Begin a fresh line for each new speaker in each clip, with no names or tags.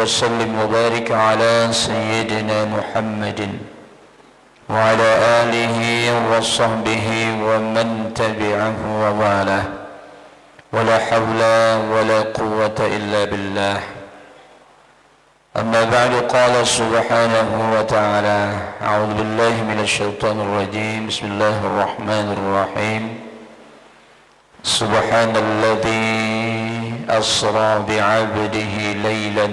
وسلم وبارك على سيدنا محمد وعلى آله وصحبه ومن تبعه ووالاه ولا حول ولا قوة إلا بالله. أما بعد قال سبحانه وتعالى أعوذ بالله من الشيطان الرجيم بسم الله الرحمن الرحيم سبحان الذي أسرى بعبده ليلا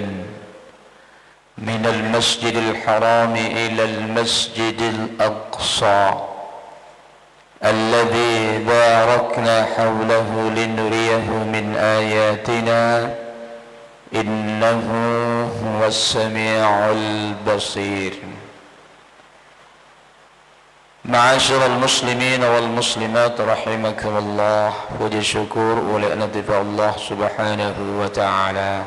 من المسجد الحرام إلى المسجد الأقصى الذي باركنا حوله لنريه من آياتنا إنه هو السميع البصير. معاشر المسلمين والmuslimat rahimakumullah, puji syukur oleh Allah subhanahu wa ta'ala.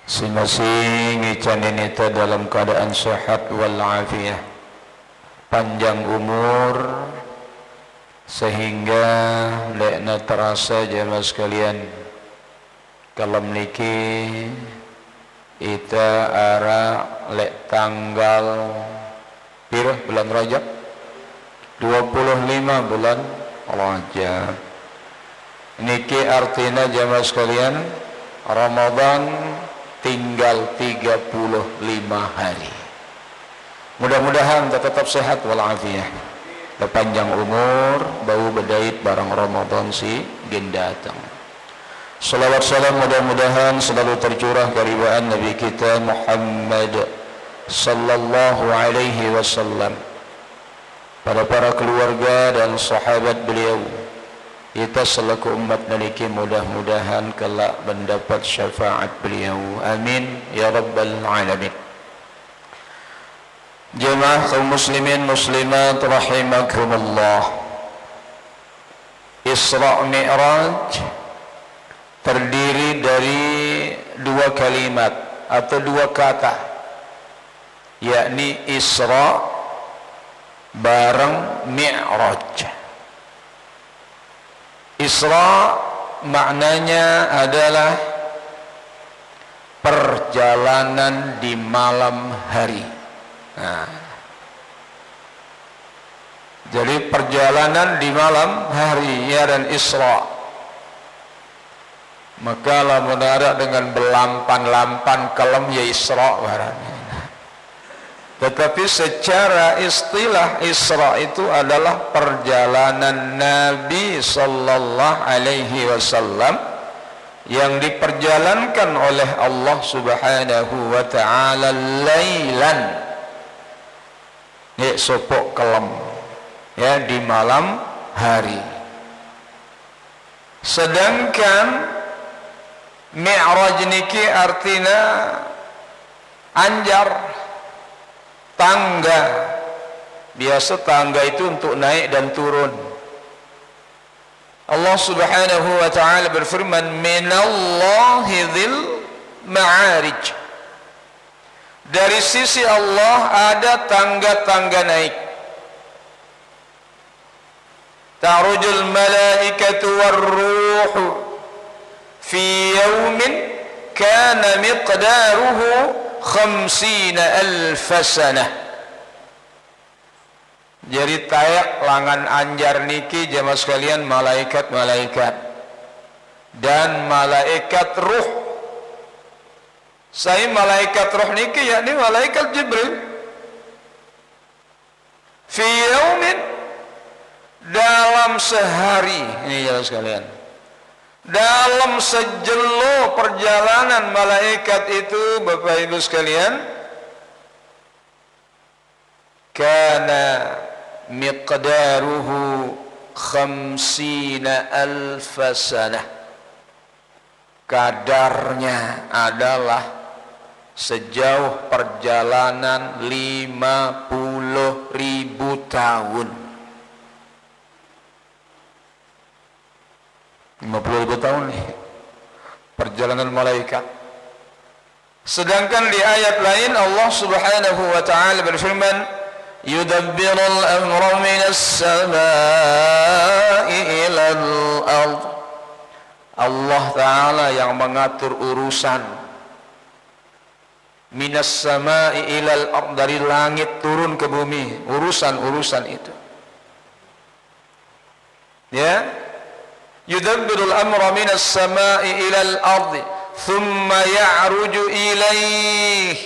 Masing-masing icanin kita dalam keadaan sehat walafiat, panjang umur, sehingga lekna terasa jemaah sekalian kalau niki ita ara lek tanggal pira bulan Rajab 25 bulan Rajab niki artinya jemaah sekalian Ramadan tinggal 35 hari. Mudah-mudahan tetap sehat walafiat, panjang umur, bau bedait barang Ramadan si gendatang. Salawat salam mudah-mudahan selalu tercurah keridhaan Nabi kita Muhammad sallallahu alaihi wasallam, pada para keluarga dan sahabat beliau. Kita selaku umat naliki mudah-mudahan kelak mendapat syafaat beliau. Amin ya rabbal alamin. Jemaah kaum muslimin muslimat rahimakumullah, Isra Mi'raj terdiri dari dua kalimat atau dua kata, yakni Isra bareng Mi'raj. Isra maknanya adalah perjalanan di malam hari. Nah, jadi perjalanan di malam hari ya, dan Isra maka lamun ada dengan belampan-lampan kelem ya Isra barangnya. Tetapi secara istilah Isra itu adalah perjalanan Nabi sallallahu alaihi wasallam yang diperjalankan oleh Allah subhanahu wa ta'ala lailan, ya sopok kelem ya, di malam hari. Sedangkan Mi'raj niki artinya anjar, tangga. Biasa tangga itu untuk naik dan turun. Allah subhanahu wa ta'ala berfirman minallahi dzil ma'arij, dari sisi Allah ada tangga-tangga naik. Ta'rujul malaikatu warruhu fi yawmin kana miqdaruhu 50,000 sanah. Jadi tayak langan anjar niki jemaah sekalian malaikat-malaikat dan malaikat ruh. Saya malaikat ruh niki yakni malaikat Jibril. Fi yawmin, dalam sehari ini jemaah sekalian, dalam sejelo perjalanan malaikat itu Bapak Ibu sekalian, kana miqdaruhu 50,000 sanah, kadarnya adalah sejauh perjalanan 50.000 tahun. 50.000 tahun nih perjalanan malaikat. Sedangkan di ayat lain Allah subhanahu wa ta'ala berfirman yudabbirul amra minas samai ilal ard, Allah ta'ala yang mengatur urusan minas sama'i ilal ard, dari langit turun ke bumi, urusan-urusan itu. Ya, yudabbirul amra minas sama'i ilal ard thumma ya'ruju ilaih,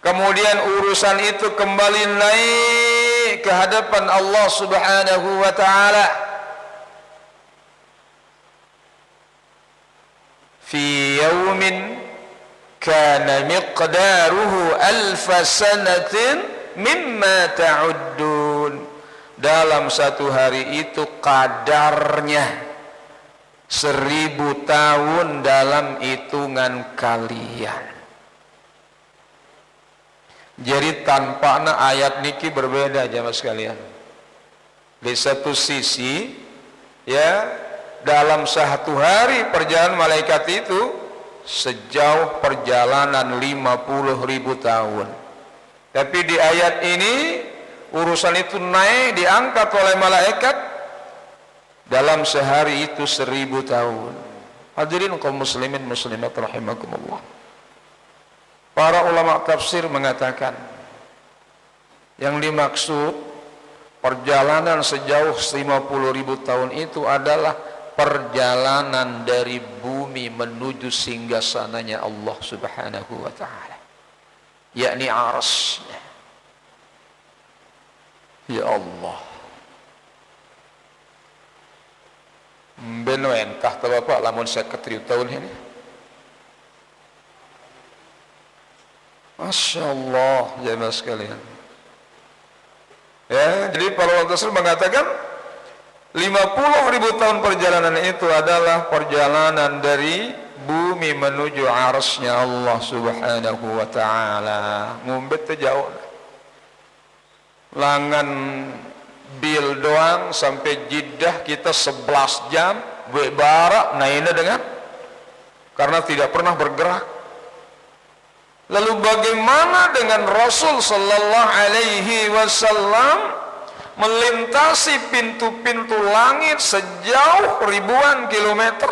kemudian urusan itu kembali naik ke hadapan Allah Subhanahu wa ta'ala. Fi yaumin kana miqdaruhu alfa sanatin mimma ta'uddun, dalam satu hari itu kadarnya 1000 tahun dalam hitungan kalian. Jadi tampakna ayat niki berbeda jamaah sekalian. Di satu sisi ya, dalam satu hari perjalanan malaikat itu sejauh perjalanan 50.000 tahun. Tapi di ayat ini urusan itu naik diangkat oleh malaikat dalam sehari itu 1000 tahun. Hadirin kaum muslimin muslimat rahimakumullah. Para ulama tafsir mengatakan yang dimaksud perjalanan sejauh 50.000 tahun itu adalah perjalanan dari bumi menuju singgasananya Allah Subhanahu wa ta'ala, yakni arsy-Nya. Ya Allah, beno entah ta Bapak lamun 50 tahun ini. Masya Allah jemaah sekalian. Ya, jadi para ulama tafsir mengatakan 50.000 tahun perjalanan itu adalah perjalanan dari bumi menuju arsy-Nya Allah Subhanahu wa ta'ala. Ngumbet teh jauh. Langan bil doang sampai Jeddah kita 11 jam barak naina dengan karena tidak pernah bergerak. Lalu bagaimana dengan Rasul sallallahu alaihi wasallam melintasi pintu-pintu langit sejauh ribuan kilometer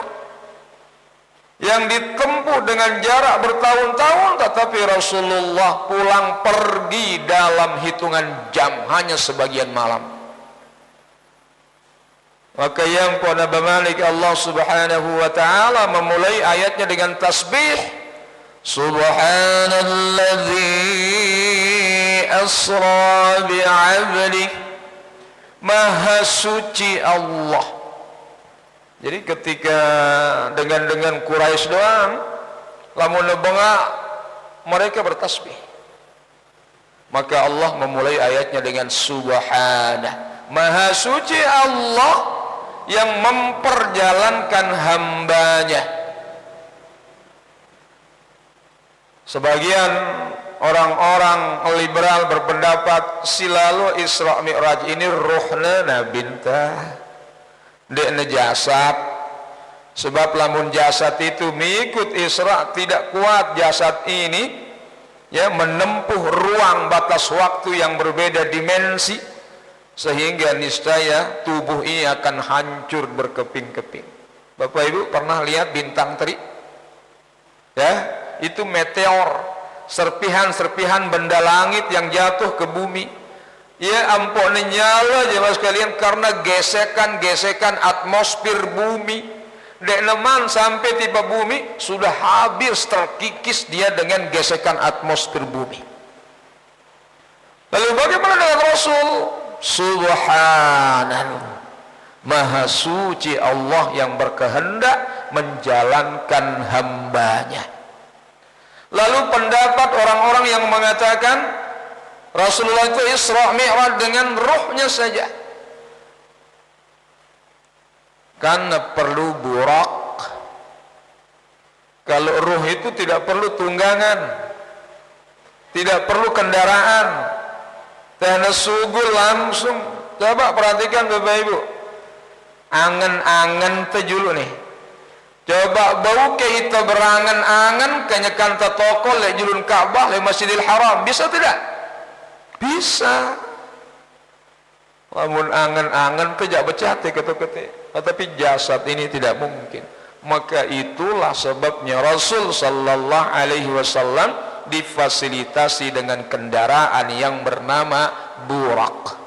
yang ditempuh dengan jarak bertahun-tahun, tetapi Rasulullah pulang pergi dalam hitungan jam, hanya sebagian malam. Maka yang pada Malik Allah Subhanahu wa ta'ala memulai ayatnya dengan tasbih, Subhanalladzi asra bi'abdihi, Maha suci Allah. Jadi ketika dengan Quraisy doang lamun bengak mereka bertasbih, maka Allah memulai ayatnya dengan subhana, Maha suci Allah yang memperjalankan hambanya. Sebagian orang-orang liberal berpendapat silalu Isra Mi'raj ini ruhna nabintah dekne jasad, sebab lamun jasad itu mengikut Isra tidak kuat jasad ini ya menempuh ruang batas waktu yang berbeda dimensi, sehingga niscaya tubuh ini akan hancur berkeping-keping. Bapak Ibu pernah lihat bintang teri? Ya, itu meteor, serpihan-serpihan benda langit yang jatuh ke bumi. Ya ampun, nyala jemaah sekalian karena gesekan-gesekan atmosfer bumi. Dekneman sampai tiba bumi sudah habis terkikis dia dengan gesekan atmosfer bumi. Lalu bagaimana dengan Rasul? Subhanallah, Maha suci Allah yang berkehendak menjalankan hambanya. Lalu pendapat orang-orang yang mengatakan Rasulullah itu Isra Mi'raj dengan ruhnya saja, karena perlu burak. Kalau ruh itu tidak perlu tunggangan, tidak perlu kendaraan, karena sugul langsung. Coba perhatikan Bapak Ibu, angen-angen tejulu nih. Coba bau ke itu berangan-angan kenyakan toko le julun Ka'bah le Masjidil Haram, bisa tidak? Bisa. Lamun angan-angan kejak becate ketuk-ketik, tetapi jasad ini tidak mungkin. Maka itulah sebabnya Rasul sallallahu alaihi wasallam difasilitasi dengan kendaraan yang bernama burak.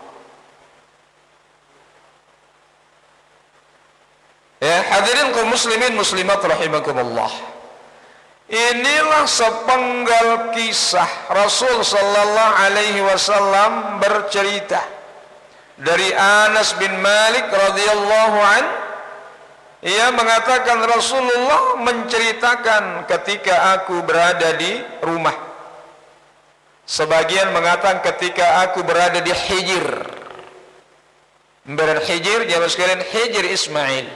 Ya hadirin kaum muslimin muslimat rahimakumullah, inilah sepenggal kisah Rasul sallallahu alaihi wasallam bercerita dari Anas bin Malik radhiyallahu an. Ia mengatakan Rasulullah menceritakan ketika aku berada di rumah. Sebagian mengatakan ketika aku berada di Hijr. Memberen Hijr, jamaah sekalian, Hijr Ismail.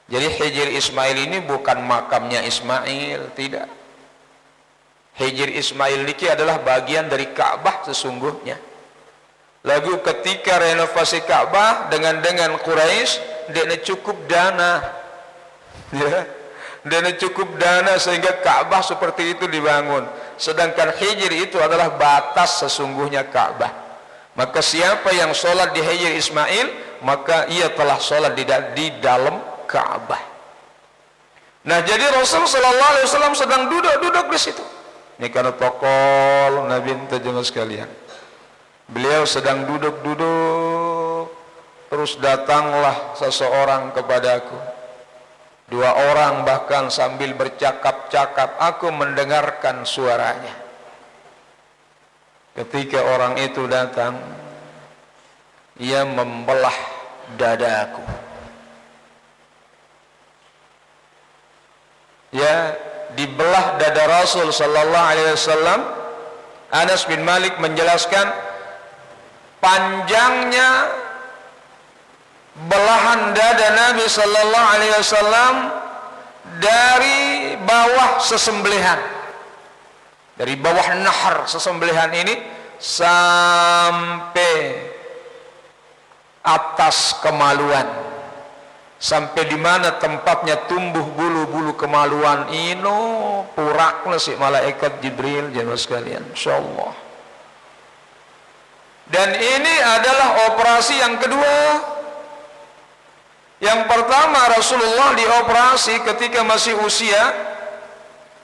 Jadi Hijr Ismail ini bukan makamnya Ismail, tidak. Hijr Ismail ini adalah bagian dari Ka'bah sesungguhnya. Lalu ketika renovasi Ka'bah dengan Quraisy, dia cukup dana, ya, dia cukup dana sehingga Ka'bah seperti itu dibangun. Sedangkan Hijr itu adalah batas sesungguhnya Ka'bah. Maka siapa yang sholat di Hijr Ismail, maka ia telah sholat di dalam Ka'bah. Nah, jadi Rasul sallallahu alaihi wasallam sedang duduk di situ. Ini karena protokol Nabi jemaah sekalian. Beliau sedang duduk, terus datanglah seseorang kepadaku. 2 orang bahkan sambil bercakap-cakap, aku mendengarkan suaranya. Ketika orang itu datang, ia membelah dadaku. Ya, dibelah dada Rasul sallallahu alaihi wasallam. Anas bin Malik menjelaskan panjangnya belahan dada Nabi sallallahu alaihi wasallam dari bawah sesembelihan, dari bawah nahar sesembelihan ini sampai atas kemaluan, sampai di mana tempatnya tumbuh bulu-bulu kemaluan. Ino purakna si malaikat Jibril jemaah sekalian, insyaallah. Dan ini adalah operasi yang kedua. Yang pertama Rasulullah dioperasi ketika masih usia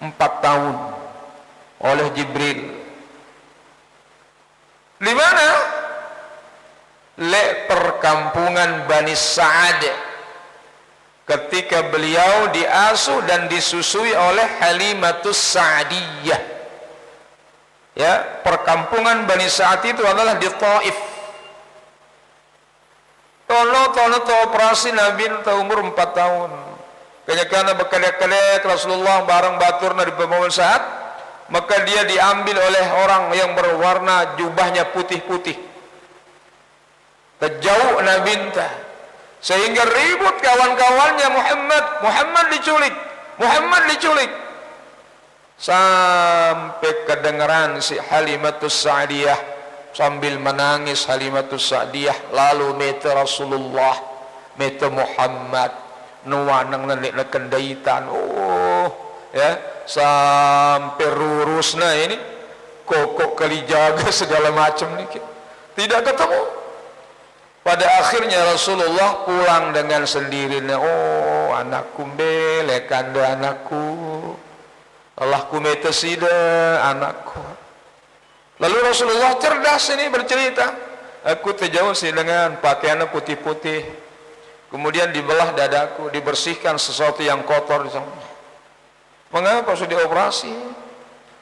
4 tahun oleh Jibril. Di mana? Perkampungan Bani Sa'ad. Ketika beliau diasuh dan disusui oleh Halimatus Sa'diyah. Ya, perkampungan Bani Sa'ad itu adalah di Taif. Tono operasi Nabi umur 4 tahun. Karena berkelek-kelek Rasulullah bareng baturna di pembangun saat, maka dia diambil oleh orang yang berwarna jubahnya putih-putih. Terjauh Nabi entah. Sehingga ribut kawan-kawannya, Muhammad diculik. Sampai kedengaran si Halimatus Sa'diyah sambil menangis. Halimatus Sa'diyah lalu meta Rasulullah, meta Muhammad nuwanang nenek kendaitan. Oh ya, sampai rurusna ini kokok kali jaga segala macam nih, tidak ketemu. Pada akhirnya Rasulullah pulang dengan sendirinya. Oh anakku bele kanda anakku, Allah ku meta sida anakku. Lalu Rasulullah cerdas ini bercerita, aku terjauh sih dengan pakaiannya putih-putih, kemudian dibelah dadaku, dibersihkan sesuatu yang kotor. Mengapa sudah dioperasi?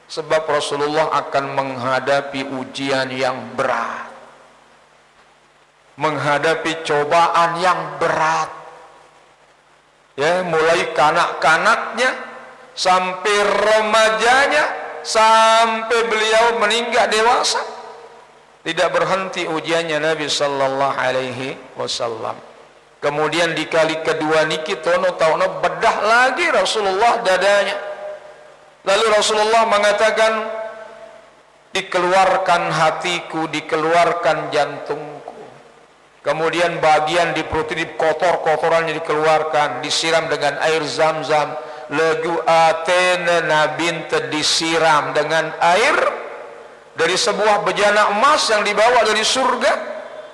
Sebab Rasulullah akan menghadapi ujian yang berat, menghadapi cobaan yang berat. Ya, mulai kanak-kanaknya sampai remajanya, sampai beliau meninggal dewasa, tidak berhenti ujiannya Nabi sallallahu alaihi wasallam. Kemudian di kali kedua niki tono bedah lagi Rasulullah dadanya. Lalu Rasulullah mengatakan, dikeluarkan hatiku, dikeluarkan jantungku. Kemudian bagian di perut ini kotorannya dikeluarkan, disiram dengan air Zam-Zam. Lagu Athena Nabi disiram dengan air dari sebuah bejana emas yang dibawa dari surga,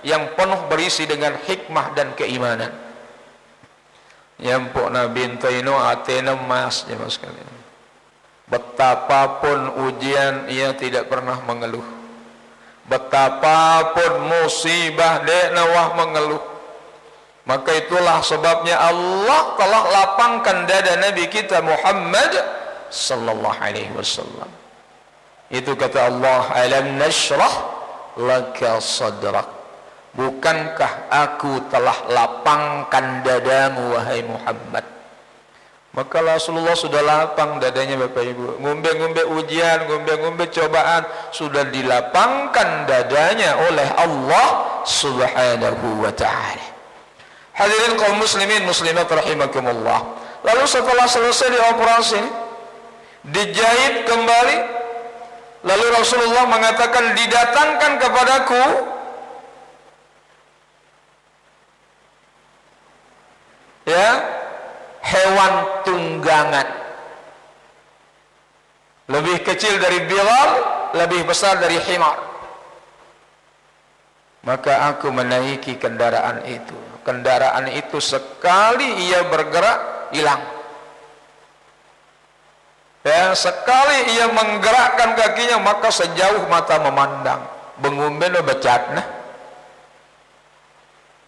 yang penuh berisi dengan hikmah dan keimanan. Yang pok Nabi ino Athena emas jemaah sekalian. Betapapun ujian ia tidak pernah mengeluh. Betapapun musibah dia nawah mengeluh. Maka itulah sebabnya Allah telah lapangkan dada Nabi kita Muhammad sallallahu alaihi wasallam. Itu kata Allah, alam nashrah laka sadrak. Bukankah aku telah lapangkan dadamu wahai Muhammad? Maka Rasulullah sudah lapang dadanya Bapak Ibu. Ngumbe-ngumbe ujian, ngumbe-ngumbe cobaan, sudah dilapangkan dadanya oleh Allah Subhanahu wa ta'ala. Hadirin kaum muslimin muslimat rahimakumullah. Lalu setelah selesai dioperasi, dijahit kembali, lalu Rasulullah mengatakan, didatangkan kepadaku hewan tunggangan, lebih kecil dari Bilal, lebih besar dari himar. Maka aku menaiki kendaraan itu. Kendaraan itu sekali ia bergerak, hilang. Sekali ia menggerakkan kakinya, maka sejauh mata memandang. Bengumben becatna.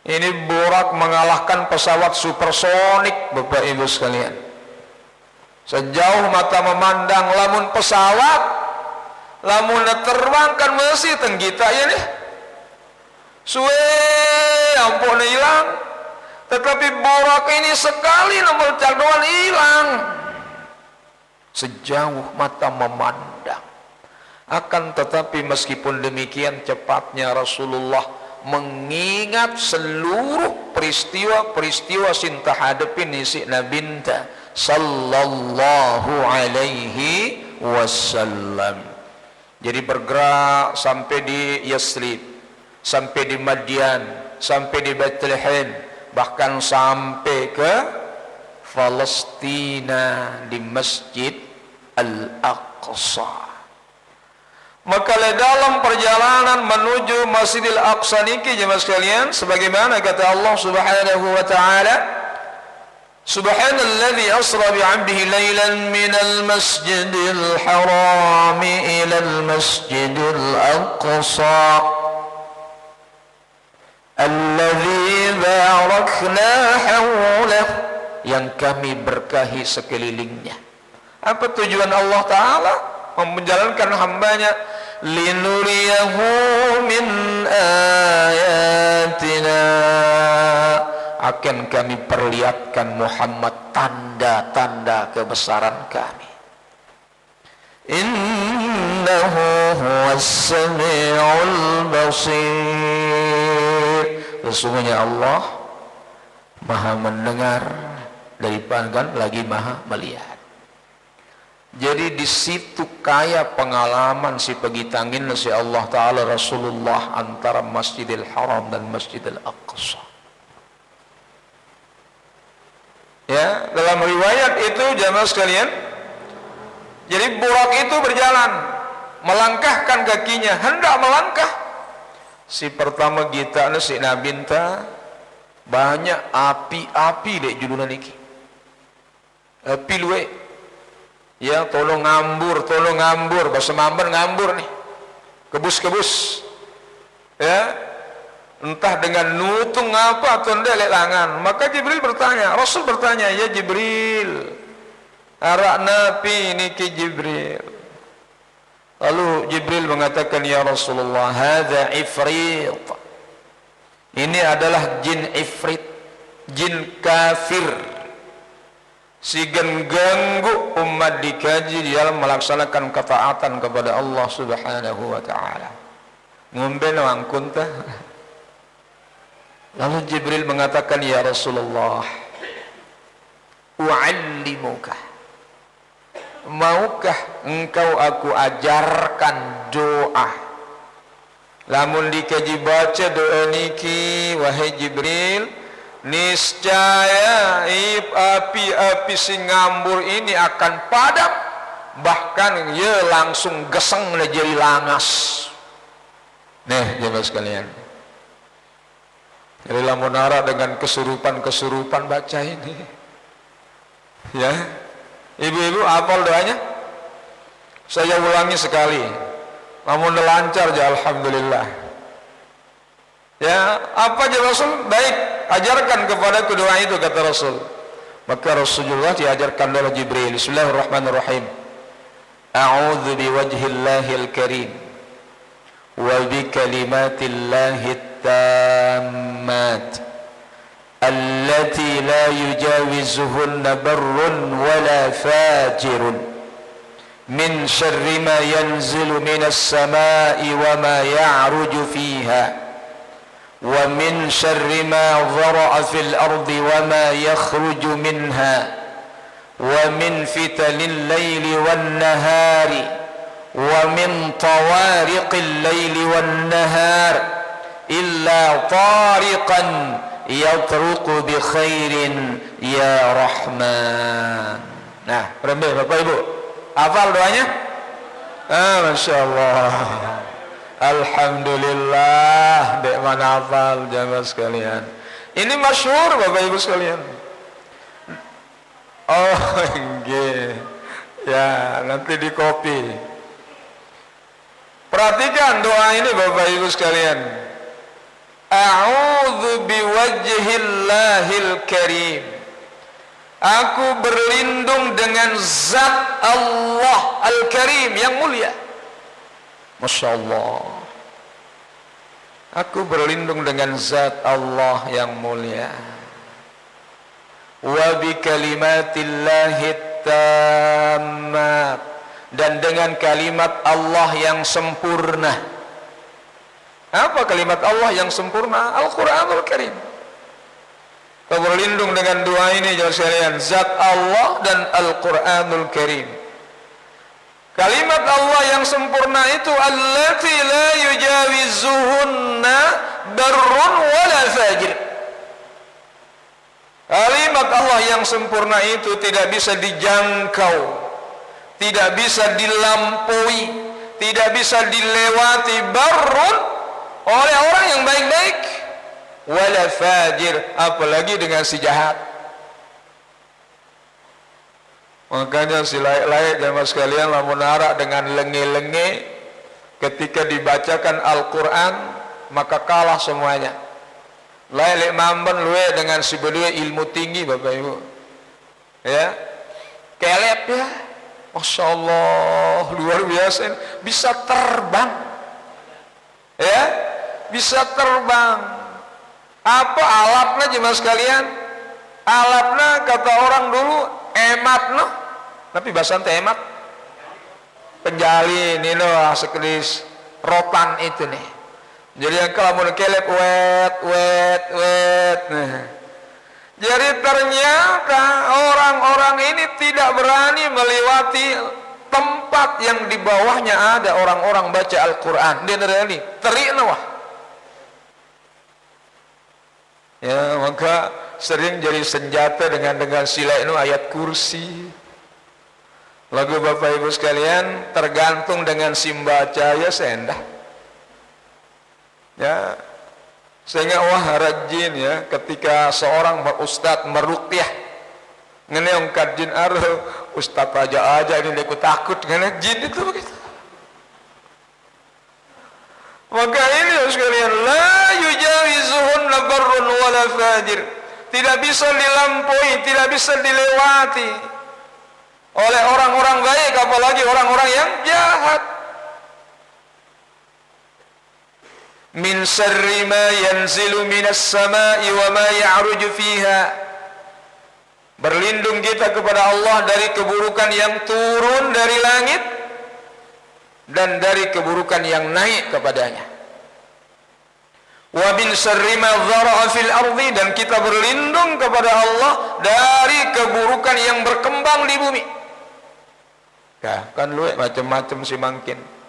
Ini Burak mengalahkan pesawat supersonik, Bapak Ibu sekalian. Sejauh mata memandang, lamun pesawat, lamun terbangkan masih tenggita ya nih. Suwe ampun hilang. Tetapi Burak ini sekali nomor doang hilang. Sejauh mata memandang. Akan tetapi meskipun demikian cepatnya Rasulullah mengingat seluruh peristiwa-peristiwa sinta hadapin isi nabinta sallallahu alaihi wasallam. Jadi bergerak sampai di Yasrib, sampai di Madian, sampai di Bethlehem, bahkan sampai ke Palestina di Masjid Al-Aqsa. Maka dalam perjalanan menuju Masjidil Aqsa niki jemaah sekalian, sebagaimana kata Allah Subhanahu wa taala, Subhanalladzi asra bi 'abdihi lailan minal masjidil haram ilal masjidil aqsa alladzi barakna hawlah, yang kami berkahi sekelilingnya. Apa tujuan Allah Ta'ala menjalankan hambanya? Linuriyahu min ayatina, akan kami perlihatkan Muhammad tanda-tanda kebesaran kami. Innahu huwas sami'ul basir, sesungguhnya Allah maha mendengar daripada lagi maha melihat. Jadi di situ kaya pengalaman si pegitangin si Allah Ta'ala Rasulullah antara Masjidil Haram dan Masjidil Aqsa. Ya, dalam riwayat itu jamaah sekalian, jadi Burak itu berjalan, melangkahkan kakinya, hendak melangkah. Si pertama kita si Nabinta banyak api-api dek judulnya niki. Api luwe. Ya, tolong ngambur, bahasa Mamban ngambur nih, kebus-kebus, ya, entah dengan nutung apa atau ndelek langan. Maka Jibril bertanya, Rasul bertanya, ya Jibril, arak napi niki Jibril. Lalu Jibril mengatakan, ya Rasulullah, hadza ifrit, ini adalah jin ifrit, jin kafir, sigan ganggu umat dikaji di dalam melaksanakan ketaatan kepada Allah Subhanahu wa ta'ala. Ngombe nangkun tah. Lalu Jibril mengatakan, ya Rasulullah, u'allimuka, maukah engkau aku ajarkan doa? Lamun dikaji baca doa niki wahai Jibril, niscaya api-api sing ngambur ini akan padam, bahkan ya langsung geseng jadi langas. Nih jemaah sekalian, jadi lamun arah dengan kesurupan baca ini, ya ibu-ibu hafal doanya, Saya ulangi sekali, namun lancar ya alhamdulillah. Ya, apa aja Rasul? Baik, ajarkan kepada kedua itu, kata Rasul. Maka Rasulullah diajarkan oleh Jibril. Bismillahirrahmanirrahim. A'udzu biwajhillahil karim wa bikalimatillahi tammat allati la yujawizuhunna barrun wala fajirun min syarri ma yanzilu minas samai wa ma ya'ruju fiha wa min syarri ma dhara'a fil ardi wa ma yakhruju minha wa min fitanil laili wan nahari wa min tawariqil laili wan nahar illa tariqan yatruqu bi khairin ya Rahman. Nah, berapa Bapak Ibu? Hafal doanya? Masya Allah, alhamdulillah. Dek mana hafal jamaah sekalian. Ini masyhur Bapak Ibu sekalian. Oh nggih. Ya, nanti di copy. Perhatikan doa ini Bapak Ibu sekalian. A'udzu biwajhillahil karim. Aku berlindung dengan zat Allah Al-Karim yang mulia. Masya Allah. Aku berlindung dengan zat Allah yang mulia. Wa bi kalimatillahi tammat, dan dengan kalimat Allah yang sempurna. Apa kalimat Allah yang sempurna? Al-Quranul Karim. Kau berlindung dengan doa ini jemaah sekalian, zat Allah dan Al-Quranul Karim. Kalimat Allah yang sempurna itu allati la yujawizuhunna barrun wala fajir. Kalimat Allah yang sempurna itu tidak bisa dijangkau, tidak bisa dilampaui, tidak bisa dilewati barrun oleh orang yang baik-baik, wala fajir, apalagi dengan si jahat. Makanya si layak-layak jamaah sekalian lamun nara dengan lenge-lenge ketika dibacakan Al-Quran, maka kalah semuanya. Layak mamben luwe dengan si berdua ilmu tinggi Bapak Ibu. Ya, kelep ya, Masya Allah, luar biasa, bisa terbang. Ya, bisa terbang. Apa alatnya jemaah sekalian? Alatnya kata orang dulu emat no, tapi bahasa ente emat penjalin ini loh, sekedis rotan itu nih. Jadi yang kalau mau kelep wet. Nah. Jadi ternyata orang-orang ini tidak berani melewati tempat yang di bawahnya ada orang-orang baca Al-Quran. Dia nerani terik wah. Ya, maka sering jadi senjata dengan sila itu ayat kursi. Lagu Bapak Ibu sekalian tergantung dengan simbaca ya sendah. Ya, sehingga wah rajin ya ketika seorang ustad meruqyah ngeneong kajin ar ustad aja ini aku takut ngene jin itu begitu. Maka ini sekalian la yujawizuhunna barrun wala fajir, tidak bisa dilampaui, tidak bisa dilewati oleh orang-orang baik, apalagi orang-orang yang jahat. Min syarri ma yanzilu minas samai wa ma ya'ruju fiha. Berlindung kita kepada Allah dari keburukan yang turun dari langit dan dari keburukan yang naik kepadanya. Wa min syarri ma dhara'a fil ardi, dan kita berlindung kepada Allah dari keburukan yang berkembang di bumi. Ya, kan lu macam-macam sih mungkin.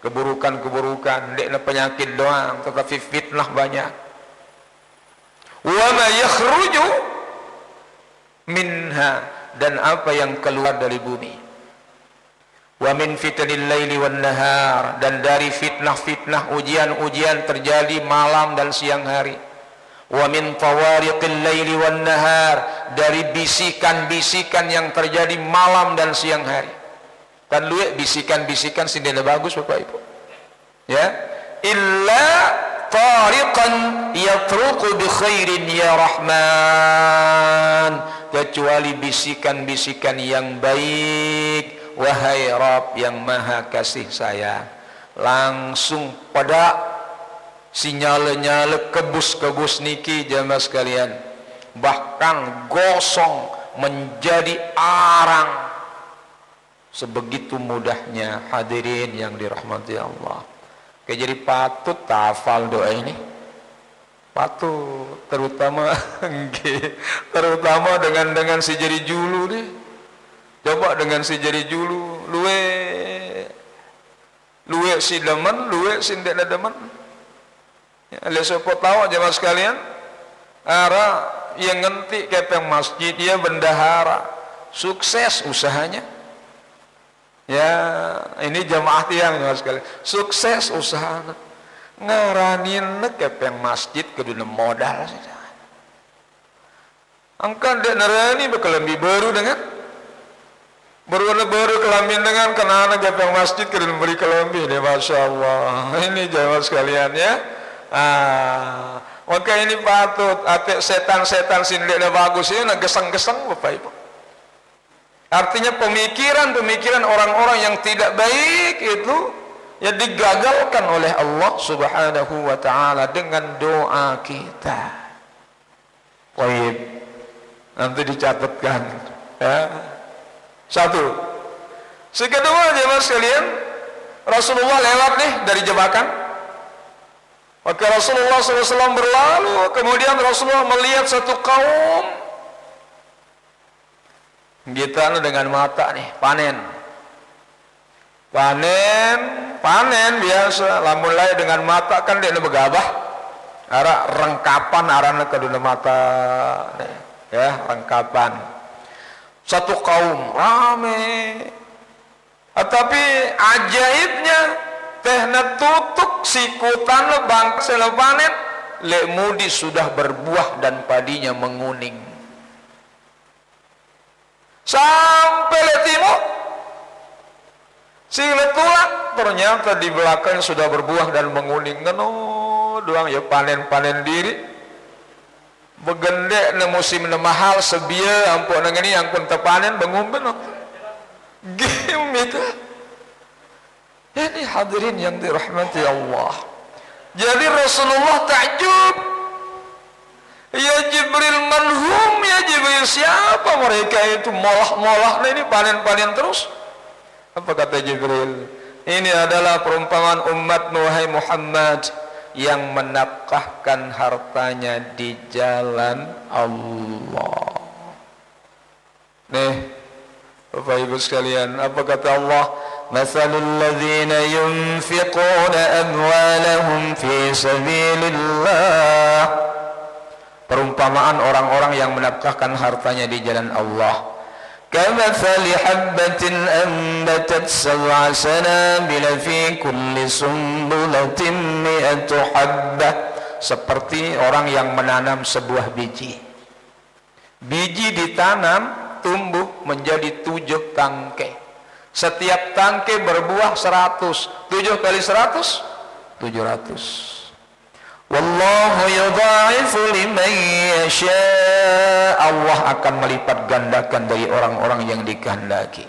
Keburukan-keburukan, dekna penyakit doang, tetapi fitnah banyak. Wa ma yakhruju minha, dan apa yang keluar dari bumi. Wa min fitanil laili wan nahar, dan dari fitnah-fitnah, ujian-ujian terjadi malam dan siang hari. Wa min tawariqil laili wan nahar, dari bisikan-bisikan yang terjadi malam dan siang hari. Tan luwe bisikan-bisikan sindene bagus Bapak Ibu. Ya. Illa tariqan yatruqu bi khairin ya Rahman. Kecuali bisikan-bisikan yang baik, wahai Rabb yang Maha Kasih Sayang. Langsung pada sinyal-nyala kebus-kebus niki jamaah sekalian. Bahkan gosong menjadi arang. Sebegitu mudahnya hadirin yang dirahmati Allah. Jadi patut hafal doa ini. Patut, terutama dengan si jari julu deh. Coba dengan si jari julu, luwe si demen, luwe si ndek demen. Ya, lesopo tahu jemaah sekalian, ara yang ngenti kepeng masjid dia bendahara, sukses usahanya. Ya, ini jamaah tiang jemaah sekalian, sukses usahanya. Ngaranin kepeng masjid kedua modal sih. Angkan dek nerani berkelambi baru dengan baru kelamin dengan kenana kepeng masjid kedua beri kelambi deh, masya Allah. Ini jamaah sekalian ya. Maka ini patut atik setan-setan sindiknya bagus ini gesang-gesang Bapak Ibu. Artinya pemikiran orang-orang yang tidak baik itu ya digagalkan oleh Allah Subhanahu wa taala dengan doa kita. Baik. Nanti dicatatkan ya. Satu. Kedua jemaah sekalian, Rasulullah lewat nih dari jebakan. Maka Rasulullah SAW berlalu, kemudian Rasulullah melihat satu kaum kita dengan mata nih, panen biasa, lamun lain dengan mata kan dia begabah, arah rengkapan arahnya ke dunia mata, nih, ya rengkapan. Satu kaum rame, tapi ajaibnya tehna tutuk sikutan lebang selepanen lek mudi sudah berbuah dan padinya menguning. Sampai letimo si letulak ternyata di belakang sudah berbuah dan menguning. Ngeno doang ya panen diri begendek ne musim ne mahal sebia ampun ngeni ampun tepanen bengumben game itu. Ini hadirin yang dirahmati Allah. Jadi Rasulullah takjub, ya Jibril manhum, ya Jibril siapa mereka itu molah-molah ini panen-panen terus. Apa kata Jibril? Ini adalah perumpamaan umat wahai Muhammad yang menafkahkan hartanya di jalan Allah. Nih Bapak Ibu sekalian, apa kata Allah? Mathalul ladzina yunfiquna amwalahum fi sabilillah. Perumpamaan orang-orang yang menafkahkan hartanya di jalan Allah. Kamathali habbatin ambatat sab'a sanabila fi kulli sumbulatin mi'atu habbah. Seperti orang yang menanam sebuah biji. Biji ditanam, tumbuh menjadi 7 tangkai. Setiap tangkai berbuah 100. 7 kali 100 700. Wallahu yudha'ifu liman yasha. Allah akan melipat gandakan dari orang-orang yang dikehendaki.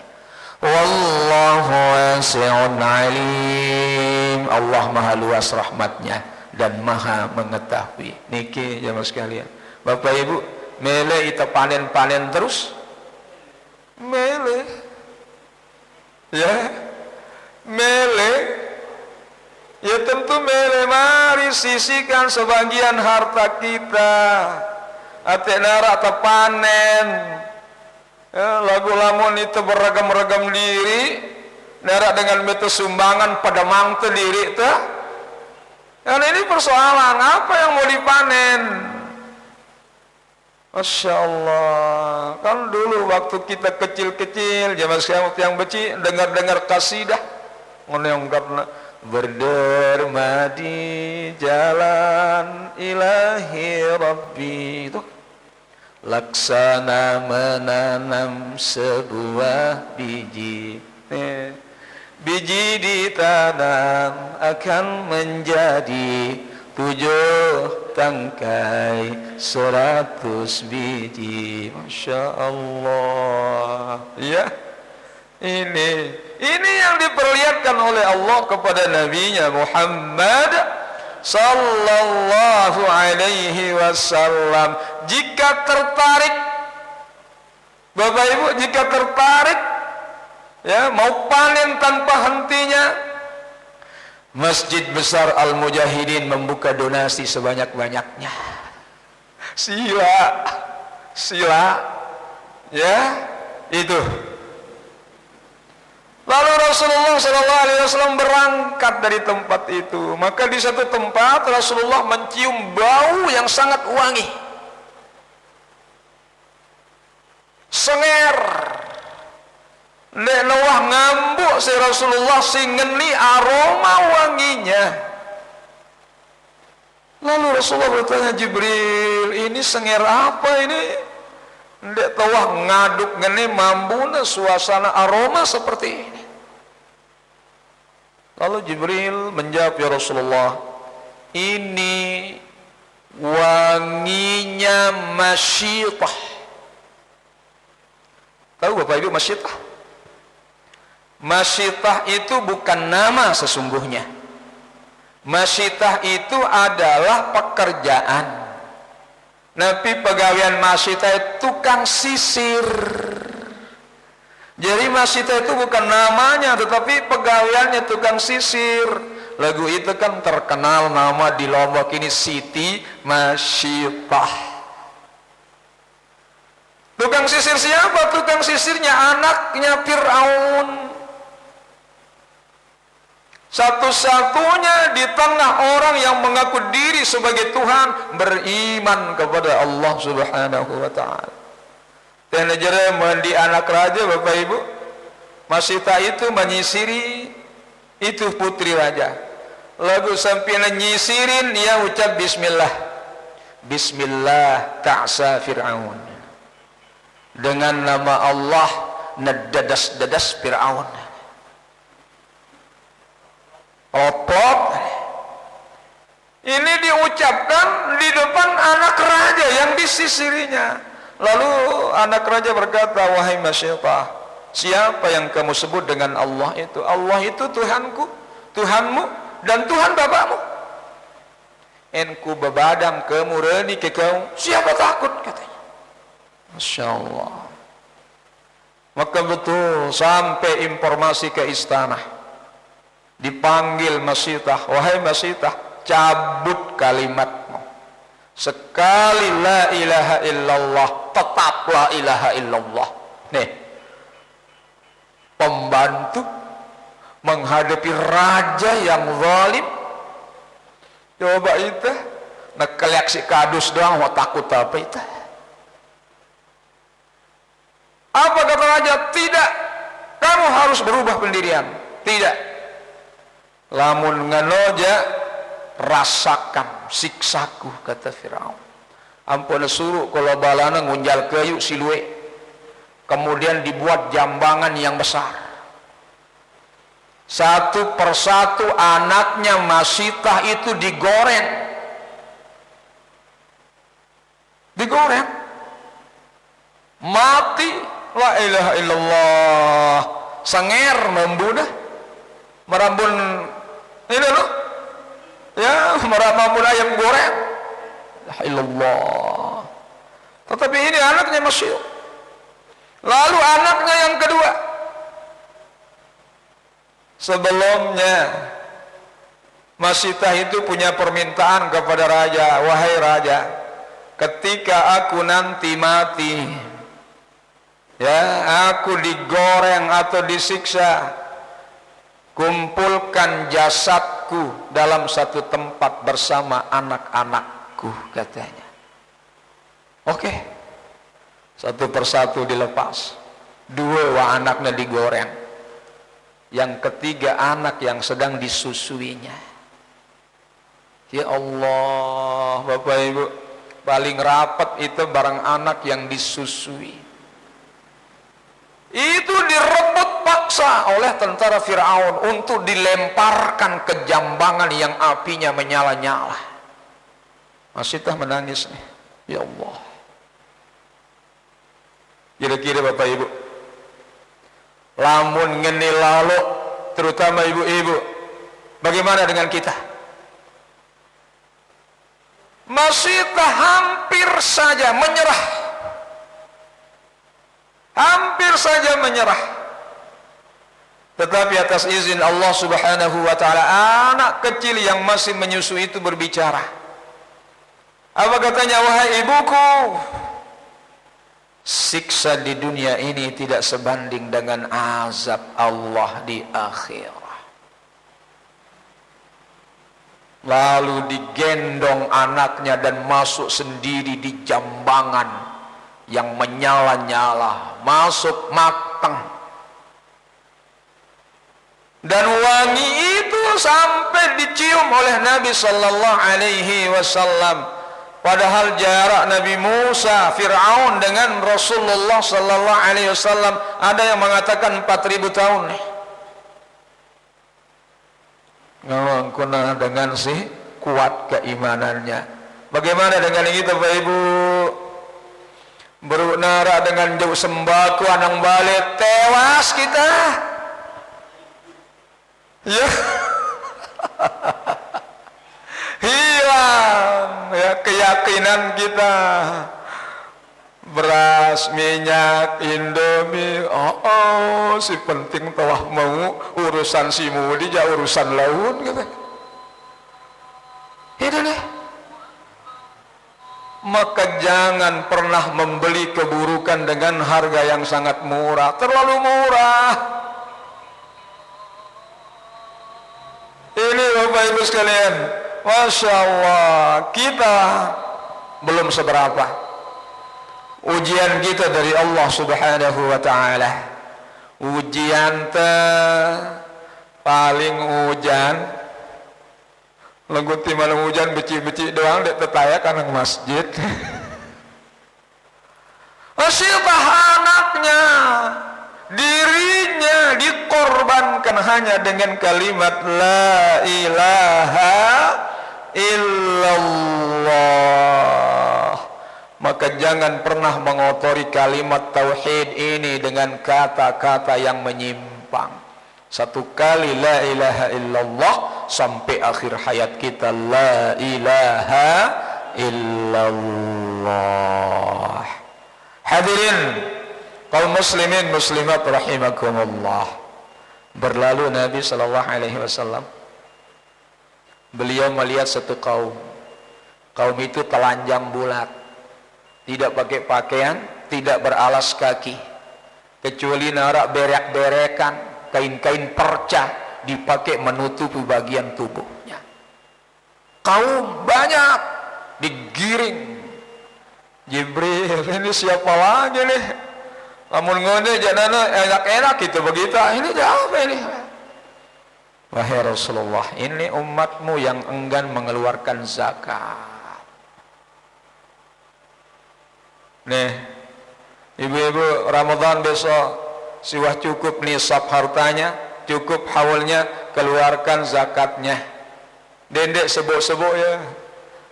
Wallahu wasi'un alim. Allah maha luas rahmatnya dan maha mengetahui. Niki jemaah sekalian, Bapak Ibu, mele kita panen-panen terus. Mele ya, mele ya tentu mele, mari sisihkan sebagian harta kita ate nara panen ya, lagu lamun itu beragam-ragam diri nara dengan metode sumbangan pada mangte diri teh. Dan ini persoalan apa yang mau dipanen. Masya Allah, kan dulu waktu kita kecil-kecil zaman sekarang yang beci dengar-dengar kasidah ngono karena berderma di jalan ilahi Rabbi itu laksana menanam sebuah biji Biji ditanam akan menjadi 7 tangkai 100 biji. Masya Allah. Ya, ini yang diperlihatkan oleh Allah kepada Nabi-Nya Muhammad sallallahu alaihi wasallam. Jika tertarik, Bapak Ibu, jika tertarik, ya, mau panen tanpa hentinya, Masjid Besar Al-Mujahidin membuka donasi sebanyak-banyaknya. Sila, ya, itu. Lalu Rasulullah SAW berangkat dari tempat itu. Maka di satu tempat Rasulullah mencium bau yang sangat wangi. Senger. Nek nawah ngambuk si Rasulullah singeni aroma wanginya. Lalu Rasulullah bertanya, Jibril, ini senger apa ini? Ndek tawah ngaduk ngene mambuna suasana aroma seperti ini. Lalu Jibril menjawab, ya Rasulullah, ini wanginya masyitah. Tahu Bapak Ibu masyitah? Masyitah itu bukan nama sesungguhnya. Masyitah itu adalah pekerjaan. Nabi pegawaian masyitah itu tukang sisir. Jadi masyitah itu bukan namanya, tetapi pegawaiannya tukang sisir. Lagu itu kan terkenal nama di Lombok ini, Siti Masyitah. Tukang sisir siapa? Tukang sisirnya anaknya Fir'aun. Satu-satunya di tengah orang yang mengaku diri sebagai Tuhan, beriman kepada Allah Subhanahu wa ta'ala. Dan negara mandi anak raja, Bapak Ibu, Masyitah itu menyisiri itu putri raja. Lagu sampai nyisirin, dia ucap bismillah. Bismillah ta'sa Fir'aun. Dengan nama Allah nedadas-dadas Fir'aun. Oplot. Ini diucapkan di depan anak raja yang disisirinya. Lalu anak raja berkata, wahai Masyitah, siapa yang kamu sebut dengan Allah itu? Allah itu Tuhanku, Tuhanmu, dan Tuhan bapakmu. Enku bebadang kamu reni ke kau, siapa takut, katanya. Masya Allah. Maka betul sampai informasi ke istana. Dipanggil Masyitah, wahai Masyitah, cabut kalimatmu. Sekali la ilaha illallah, tetap la ilaha illallah. Nih, pembantu menghadapi raja yang zalim. Coba itu, nak keliak si kadus doang, mau takut apa itu? Apa kata raja? Tidak, kamu harus berubah pendirian. Tidak. Lamun nganoja, rasakan siksaku, kata Firaun. Ampun suruh kalau balana ngunjal kayu silue, kemudian dibuat jambangan yang besar. Satu persatu anaknya Masyitah itu digoreng. Digoreng. Mati. La ilaha illallah. Senger membunuh. Merambun ini loh. Ya, merambun ayam goreng. La ilallah. Tetapi ini anaknya Masyitah. Lalu anaknya yang kedua. Sebelumnya Masyitah itu punya permintaan kepada raja, wahai raja, ketika aku nanti mati, ya, aku digoreng atau disiksa, kumpulkan jasadku dalam satu tempat bersama anak-anakku, katanya. Oke. Satu persatu dilepas. Dua anaknya digoreng. Yang ketiga anak yang sedang disusuinya. Ya Allah, Bapak Ibu, paling rapat itu barang anak yang disusui. Itu direbut paksa dipaksa oleh tentara Fir'aun untuk dilemparkan ke jambangan yang apinya menyala-nyala. Masih tak menangis nih. Ya Allah. Kira-kira Bapak Ibu, lamun ngeni lalu, terutama ibu-ibu, bagaimana dengan kita? Masih tak hampir saja menyerah. Hampir saja menyerah. Tetapi atas izin Allah Subhanahu wa ta'ala, anak kecil yang masih menyusu itu berbicara. Apa katanya? Wahai ibuku, siksa di dunia ini tidak sebanding dengan azab Allah di akhirat. Lalu digendong anaknya dan masuk sendiri di jambangan yang menyala-nyala, masuk matang. Dan wangi itu sampai dicium oleh Nabi sallallahu alaihi wasallam. Padahal jarak Nabi Musa, Fir'aun dengan Rasulullah sallallahu alaihi wasallam ada yang mengatakan 4000 tahun. Ngawang kuna dengan si kuat keimanannya. Bagaimana dengan kita Bapak Ibu? Berunara dengan jauh sembako anang balik, tewas kita. Ya. Hilang ya keyakinan kita. Beras, minyak, Indomie, si penting telah mau urusan si mudi ja urusan laut gitu. Itu deh. Maka jangan pernah membeli keburukan dengan harga yang sangat murah, terlalu murah. Ini Bapak Ibu sekalian, Masya Allah, kita belum seberapa. Ujian kita dari Allah Subhanahu wa ta'ala. Ujian paling hujan leguti malam hujan beci-beci doang dek tetaya kanang masjid. Asyitah anaknya, dirinya dikorbankan hanya dengan kalimat la ilaha illallah. Maka jangan pernah mengotori kalimat tauhid ini dengan kata-kata yang menyimpang. Satu kali la ilaha illallah sampai akhir hayat kita la ilaha illallah. Hadirin kaum muslimin muslimat rahimakumullah. Berlalu Nabi sallallahu alaihi wasallam, beliau melihat satu kaum. Kaum itu telanjang bulat, tidak pakai pakaian, tidak beralas kaki, kecuali narak berek-berekan, kain-kain perca dipakai menutupi bagian tubuhnya. Kaum banyak digiring. Jibril, ini siapa lagi nih? Namun ngone janana enak-enak gitu begitu. Ini apa ini? Wahai Rasulullah, ini umatmu yang enggan mengeluarkan zakat. Nih, ibu-ibu Ramadan besok siwah cukup nisab hartanya, cukup haulnya, keluarkan zakatnya. Dendek sebuk-sebuk ya.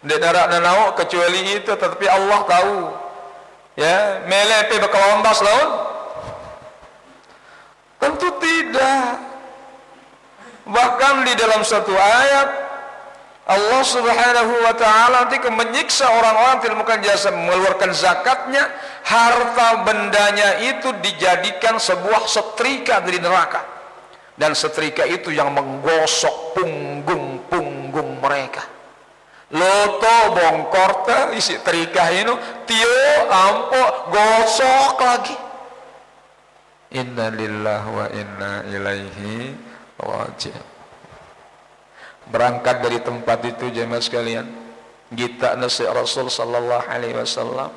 Dek narak nanau kecuali itu, tetapi Allah tahu. Ya, melepe berkelombas laun? Tentu tidak. Bahkan di dalam satu ayat Allah Subhanahu wa ta'ala nanti menyiksa orang-orang tidak melakukan jasa mengeluarkan zakatnya, harta bendanya itu dijadikan sebuah setrika dari neraka, dan setrika itu yang menggosok punggung-punggung mereka. Loto bongkor isi trika ini tio ampo gosok lagi. Inna lillahi wa inna ilaihi raji'un. Berangkat dari tempat itu jemaah sekalian, kita nasi Rasul sallallahu alaihi wasallam,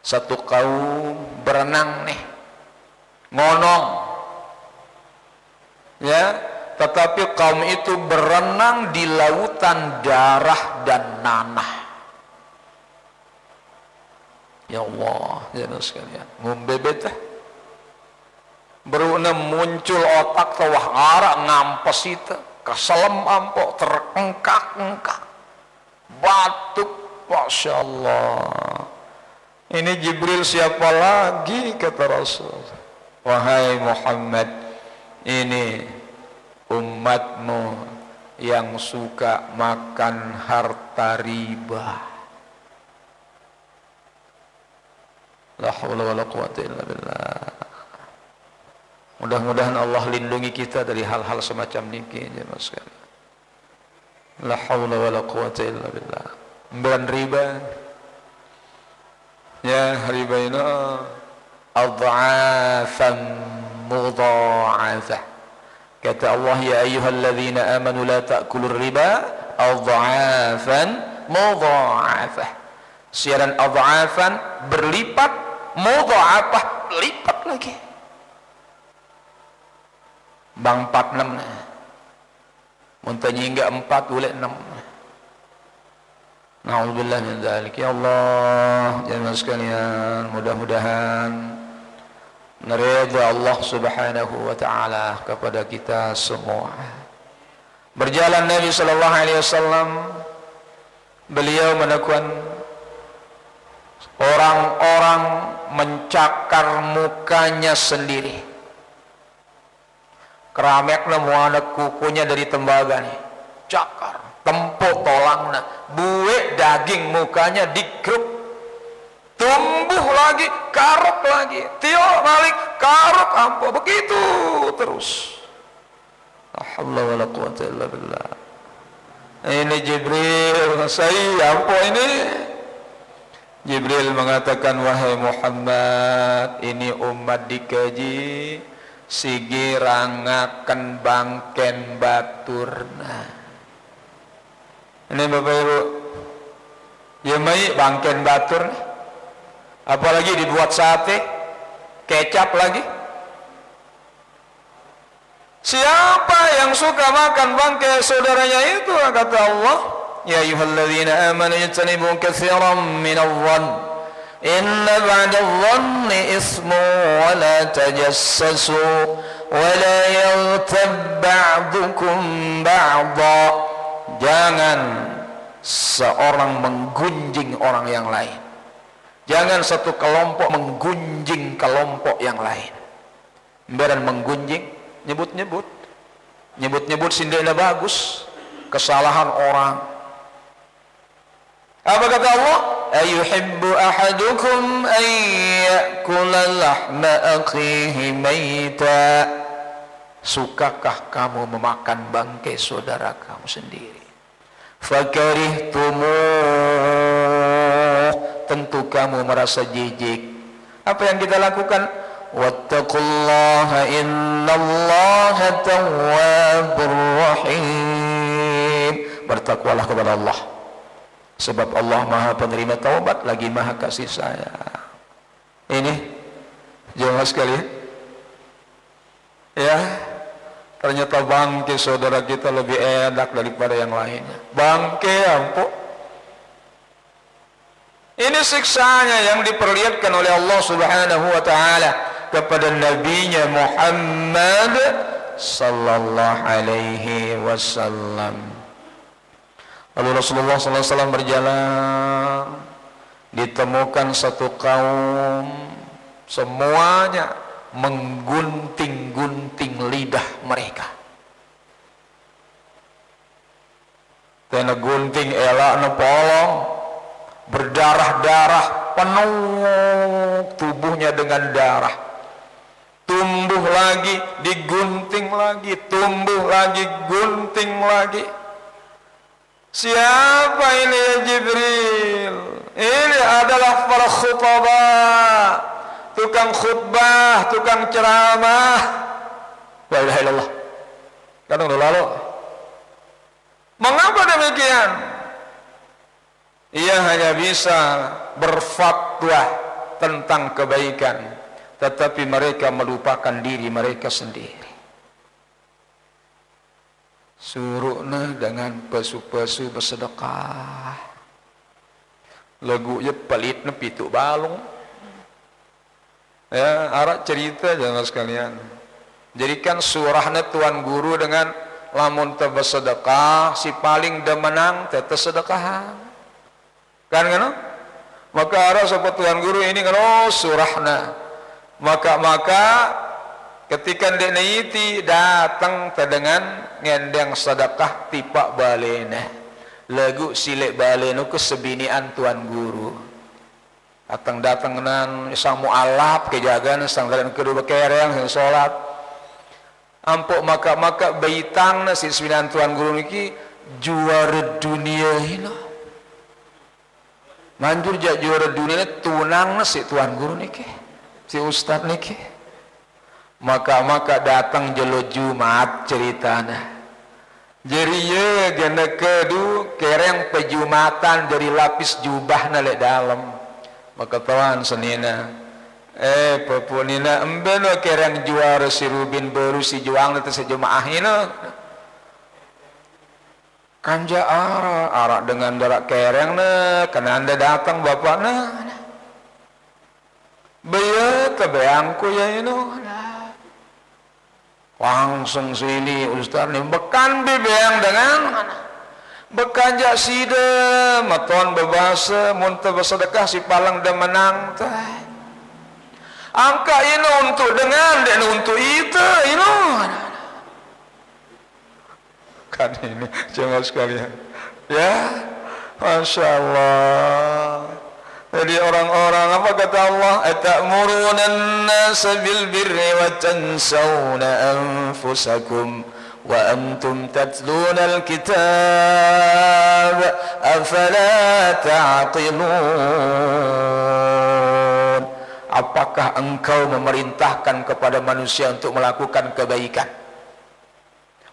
satu kaum berenang nih, ngonong, ya, tetapi kaum itu berenang di lautan darah dan nanah. Ya Allah, jemaah sekalian, ngombe betah. beruna muncul otak tawah ngara ngampes itu keselem ampo terengkak-engkak batuk. Masya Allah, ini Jibril siapa lagi, kata Rasul. Wahai Muhammad, ini umatmu yang suka makan harta riba. La haula wala quwwata illa billah. Mudah-mudahan Allah lindungi kita dari hal-hal semacam niki, jemaah sekalian. La haula wala quwwata illa billah. Pembayaran riba, ya riba ini adha'afan mudha'afah. Kata Allah, ya ayyuhalladzina amanu la ta'kulur riba adha'afan mudha'afah. Siaran adha'afan berlipat, mudha'afah lipat lagi. Bang 46 nah. Muntanya hingga 4 boleh 6. Na'udzubillah min dzalik. Ya Allah, jemaah sekalian, mudah-mudahan meridha Allah Subhanahu wa taala kepada kita semua. Berjalan Nabi sallallahu alaihi wasallam, beliau menekan orang-orang mencakar mukanya sendiri. Keramekna muana kukunya dari tembaga nih. Cakar, tempuk tolangna, buek daging mukanya digruk, tumbuh lagi, karuk lagi, tiok balik, karuk ampo, begitu terus. La haula wala quwwata illa billah. Ini Jibril, saya ampo ini. Jibril mengatakan, wahai Muhammad, ini umat dikaji sigi rangaken bangken baturna. Ini Bapak Ibu, ya mai bangken batur, apalagi dibuat sate, kecap lagi. Siapa yang suka makan bangkai saudaranya itu, kata Allah, ya ayyuhalladzina amanu ijtanibu katsiran minadh-dhann inna ba'dadh-dhanni ismu wa la tajassasu wa la yaghtab ba'dukum ba'dha. Jangan seorang menggunjing orang yang lain. Jangan satu kelompok menggunjing kelompok yang lain. Beran menggunjing, nyebut-nyebut sindiknya bagus, kesalahan orang. Apa kata Allah? Ayuhibbu ahadukum an ya'kula lahma akhihi maita. Sukakah kamu memakan bangkai saudara kamu sendiri? Fakarihtumuh, tentu kamu merasa jijik. Apa yang kita lakukan? Wattaqullaha innallaha tawwabur rahim. Bertakwalah kepada Allah, sebab Allah Maha penerima taubat lagi Maha kasih sayang. Ini jemaah sekalian, ya, ternyata bangke saudara kita lebih enak daripada yang lainnya. Bangke ampuh. Ini siksanya yang diperlihatkan oleh Allah Subhanahu wa taala kepada nabinya Muhammad sallallahu alaihi wasallam. Lalu Rasulullah sallallahu alaihi wasallam berjalan, ditemukan satu kaum semuanya menggunting-gunting lidah mereka. Tena gunting elak nepolong, berdarah-darah, penuh tubuhnya dengan darah. Tumbuh lagi, digunting lagi, tumbuh lagi, gunting lagi. Siapa ini ya Jibril? Ini adalah para khutbah, tukang khutbah, tukang ceramah. La ilaha illallah. Kadang lalu. Mengapa demikian? Ia hanya bisa berfatwa tentang kebaikan, tetapi mereka melupakan diri mereka sendiri. Suruhna dengan pesu-pesu bersedekah. Lagunya pelitna pitu balung. Ya, arak cerita jangan sekalian. Jadikan surahnya tuan guru dengan lamun teu bersedekah si paling demenang teu sedekah. Kan kan? Maka arah sapa tuan guru ini kalau surahna. Maka ketika dek naiti datang dengan ngendeng sedekah tipak balena. Lagu silek balena ke sebinian tuan guru. Datang nan sang mualaf kejagaan sang dalam kedua kereng sang salat. Ampuk maka baitangna si sebinian tuan guru niki juara dunia hina. Manjur jak juara dunia tunangna si tuan guru niki. Si ustad niki. Maka datang jelo Jumat ceritana. Jadi ye gena kedu kereng pejumatan dari lapis jubahna lek dalam. Maka tawan senina pepunina emben kereng juara si Rubin baru si juang teh sejemaah hina. Kanja ara dengan darak kereng na kana anda datang bapakna. Beya tebeangku ya ino. Langsung sini ustaz ni bekan bebeang dengan bekanja sida maton bebasa mun teu bersedekah si palang da menang teh. Angka ino untuk dengan dan untuk itu ino. Kan ini jemaah sekalian. Ya, Masya Allah. Jadi orang-orang apa kata Allah? Atamuruna an-nasa bil birri wa tansawna anfusakum wa antum tatluna al-kitab afala ta'qilun. Apakah engkau memerintahkan kepada manusia untuk melakukan kebaikan?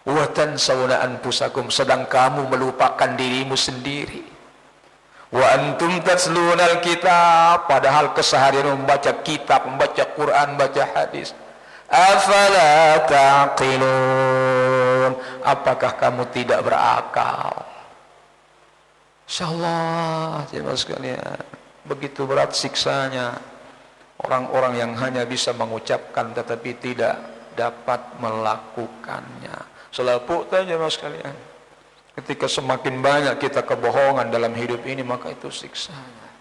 Wa tansawna anfusakum, sedang kamu melupakan dirimu sendiri. Wa antum tatlunal kitab, padahal keseharian membaca kitab, membaca Quran, baca hadis. Afala taqilun, apakah kamu tidak berakal? Insyaallah jemaah sekalian, begitu berat siksanya orang-orang yang hanya bisa mengucapkan tetapi tidak dapat melakukannya. Selapuk teh jemaah sekalian. Ketika semakin banyak kita kebohongan dalam hidup ini, maka itu siksanya.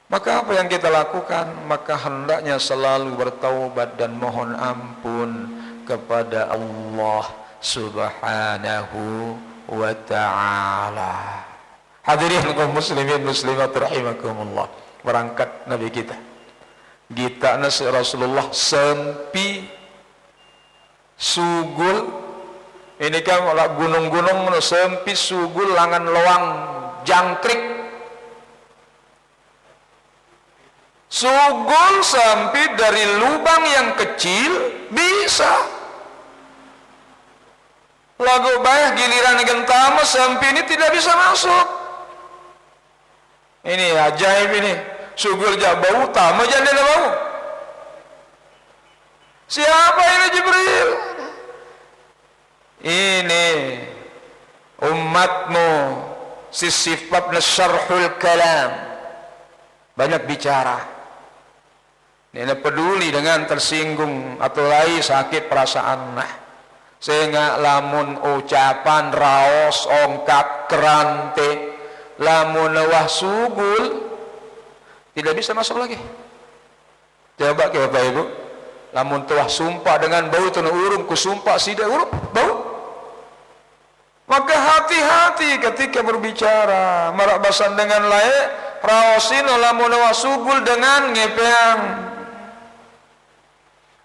Maka apa yang kita lakukan? Maka hendaknya selalu bertaubat dan mohon ampun kepada Allah Subhanahu wa ta'ala. Hadirin kaum muslimin muslimat rahimakumullah. Berangkat Nabi kita. Gita nasi Rasulullah sempi sugul. Ini kan gunung-gunung sempit sugul langan loang jangkrik. Sugul sempit dari lubang yang kecil bisa. Lagu bayah giliran gentama sempit ini tidak bisa masuk. Ini ajaib ini. Sugul jak bau tama jangan bau. Siapa ini Jibril? Ini umatmu si sifatnya syarhul kalam, banyak bicara. Ini peduli dengan tersinggung atau lain sakit perasaan, sehingga lamun ucapan raos ongkap kerante, lamun wah sugul tidak bisa masuk lagi. Coba ke Bapak Ibu, lamun tuah sumpah dengan bau tuna urung ku sumpah sida urung bau. Maka hati-hati ketika berbicara, merabasan dengan layak, raosin lamun wasugul dengan ngepeang.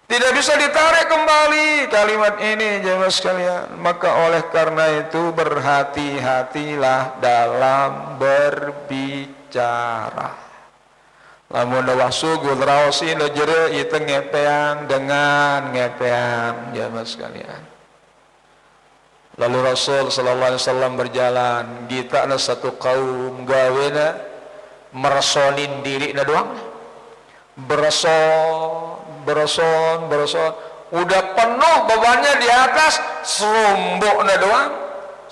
Tidak bisa ditarik kembali kalimat ini jemaah sekalian. Maka oleh karena itu berhati-hatilah dalam berbicara. Lamun wasugul raosin jere itu ngepeang dengan ngepeang jemaah sekalian. Lalu Rasul sallallahu alaihi wasallam berjalan, kita ada satu kaum gawena meresonin diri na doang. Bereson, udah penuh bebannya di atas, serombok na doang.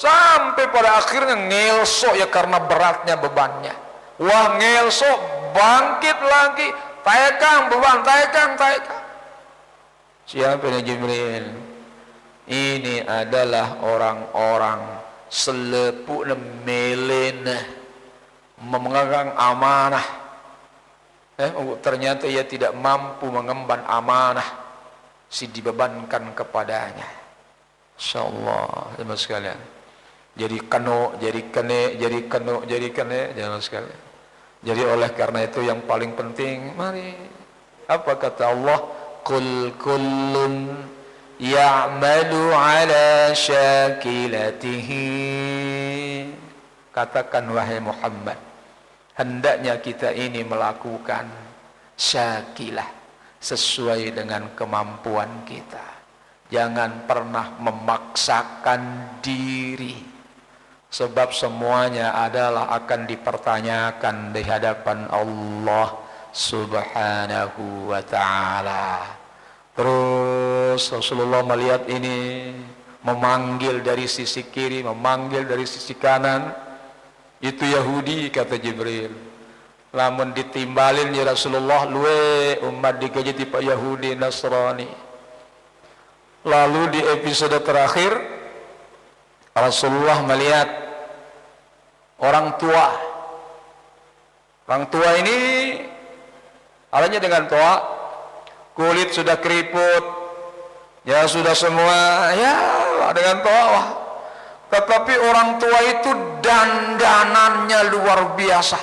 Sampai pada akhirnya ngelso ya karena beratnya bebannya. Wah ngelso bangkit lagi, taekang beban, taekang. Siapa ini Jibril? Ini adalah orang-orang selepuk melena memegang amanah. Ternyata ia tidak mampu mengemban amanah si dibebankan kepadanya. Insyaallah, jemaah sekalian. Jadi keno, jadi kene, jadi keno, jadi kene, jemaah sekalian. Jadi oleh karena itu yang paling penting, mari apa kata Allah? Qul kullun ya'malu ala syakilatihi. Katakan wahai Muhammad, hendaknya kita ini melakukan syakilah sesuai dengan kemampuan kita. Jangan pernah memaksakan diri, sebab semuanya adalah akan dipertanyakan di hadapan Allah Subhanahu wa ta'ala. Terus Rasulullah melihat ini, memanggil dari sisi kiri, memanggil dari sisi kanan. Itu Yahudi, kata Jibril. Lamun ditimbalin ya Rasulullah, luwe umat dikejiti Pak Yahudi Nasrani. Lalu di episode terakhir Rasulullah melihat orang tua. Orang tua ini adanya dengan tua, kulit sudah keriput, ya sudah semua, ya dengan tua. Tetapi orang tua itu dandanannya luar biasa.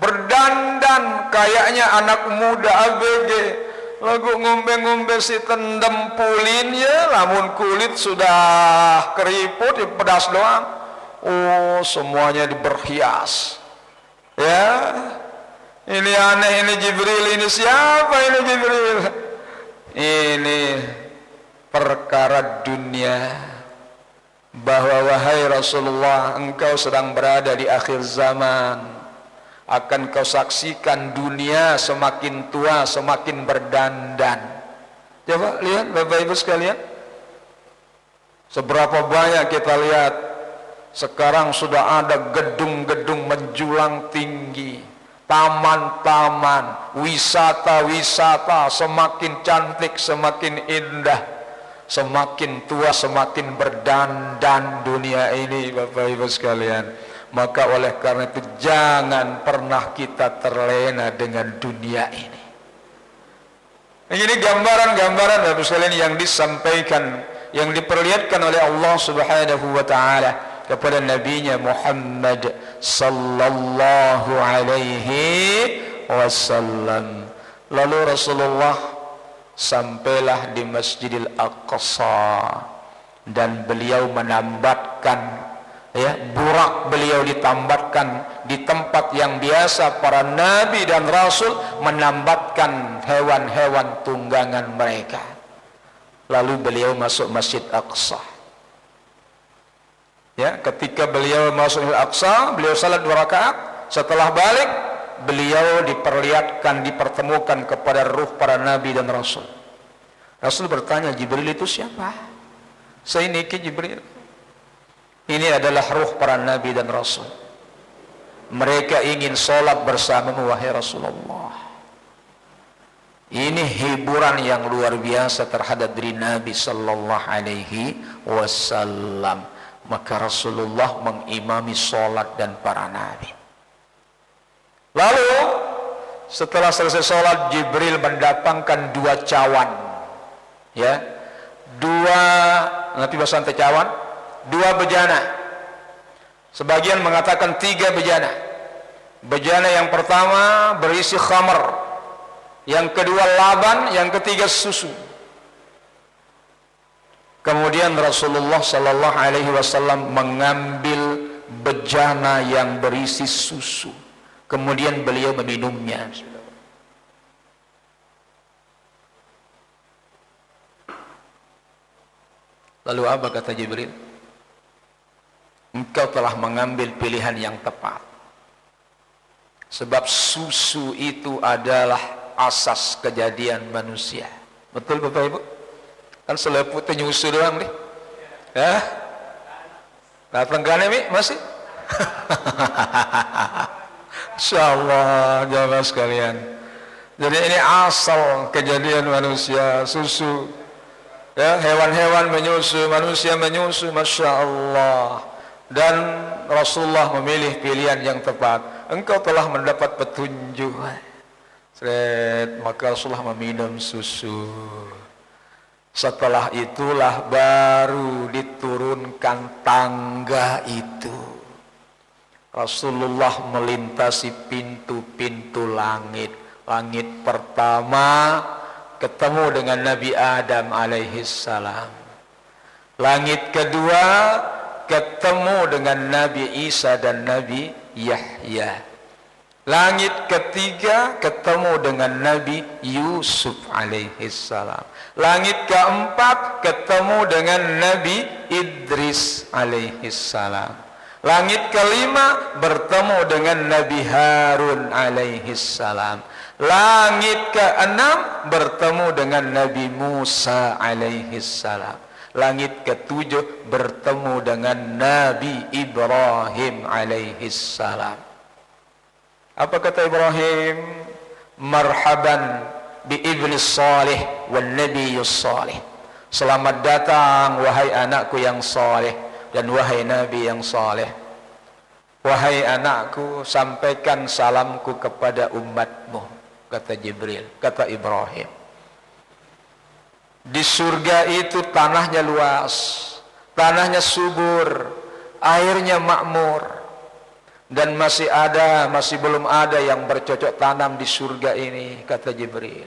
Berdandan kayaknya anak muda ABG. Lagu ngombe-ngombe si tendem pulinnya, namun kulit sudah keriput, pedas doang. Oh, semuanya berhias. Ya, ini aneh, ini Jibril, ini siapa ini Jibril? Ini perkara dunia, bahwa wahai Rasulullah, engkau sedang berada di akhir zaman. Akan kau saksikan dunia semakin tua, semakin berdandan. Coba lihat Bapak Ibu sekalian, seberapa banyak kita lihat sekarang sudah ada gedung-gedung menjulang tinggi, taman-taman, wisata-wisata semakin cantik, semakin indah, semakin tua, semakin berdandan dunia ini, Bapak Ibu sekalian. Maka oleh karena itu jangan pernah kita terlena dengan dunia ini. Ini gambaran-gambaran Bapak Ibu sekalian yang disampaikan, yang diperlihatkan oleh Allah Subhanahu wa taala kepada nabinya Muhammad sallallahu alaihi wasallam. Lalu Rasulullah sampailah di Masjidil Aqsa dan beliau menambatkan, ya, burak beliau ditambatkan di tempat yang biasa para nabi dan rasul menambatkan hewan-hewan tunggangan mereka. Lalu beliau masuk Masjid Aqsa. Ya, ketika beliau masuk Masjid Aqsa, beliau salat 2 rakaat. Setelah balik, beliau diperlihatkan, dipertemukan kepada ruh para nabi dan rasul. Rasul bertanya, Jibril itu siapa? Saya ini Jibril. Ini adalah ruh para nabi dan rasul. Mereka ingin sholat bersamamu wahai Rasulullah. Ini hiburan yang luar biasa terhadap diri Nabi sallallahu alaihi wasallam. Maka Rasulullah mengimami sholat dan para nabi. Lalu setelah selesai sholat, Jibril mendatangkan 2 cawan. Ya, 2, nanti bahasa cawan, 2 bejana. Sebagian mengatakan 3 bejana. Bejana yang pertama berisi khamar, yang kedua laban, yang ketiga susu. Kemudian Rasulullah sallallahu alaihi wasallam mengambil bejana yang berisi susu. Kemudian beliau meminumnya. Lalu apa kata Jibril? Engkau telah mengambil pilihan yang tepat. Sebab susu itu adalah asas kejadian manusia. Betul Bapak Ibu? Kan seleput nyusu doang nih. Ya? Datang kan Mi? Masih? Insyaallah jamaah sekalian. Jadi ini asal kejadian manusia, susu. Ya, hewan-hewan menyusu, manusia menyusu, Masya Allah. Dan Rasulullah memilih pilihan yang tepat. Engkau telah mendapat petunjuk. Maka Rasulullah meminum susu. Setelah itulah baru diturunkan tangga itu. Rasulullah melintasi pintu-pintu langit. Langit pertama ketemu dengan Nabi Adam alaihissalam. Langit kedua ketemu dengan Nabi Isa dan Nabi Yahya. Langit ketiga ketemu dengan Nabi Yusuf alaihissalam. Langit keempat ketemu dengan Nabi Idris alaihissalam. Langit kelima bertemu dengan Nabi Harun alaihissalam. Langit keenam bertemu dengan Nabi Musa alaihissalam. Langit ketujuh bertemu dengan Nabi Ibrahim alaihissalam. Apa kata Ibrahim? Marhaban bi ibni salih wal nabiyyus salih. Selamat datang wahai anakku yang saleh dan wahai nabi yang saleh. Wahai anakku, sampaikan salamku kepada umatmu, kata Jibril, kata Ibrahim. Di surga itu tanahnya luas, tanahnya subur, airnya makmur. Dan masih belum ada yang bercocok tanam di surga ini, kata Jibril.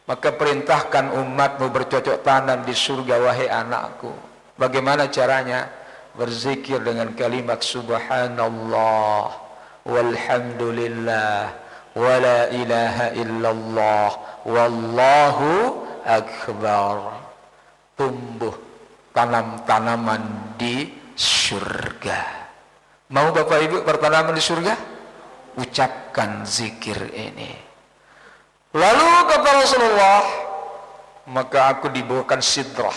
Maka perintahkan umatmu bercocok tanam di surga, wahai anakku. Bagaimana caranya? Berzikir dengan kalimat subhanallah walhamdulillah wala ilaha illallah wallahu akbar. Tumbuh tanam-tanaman di surga. Mau Bapak Ibu bertanaman di surga? Ucapkan zikir ini. Lalu kata Rasulullah, maka aku dibawakan sidrah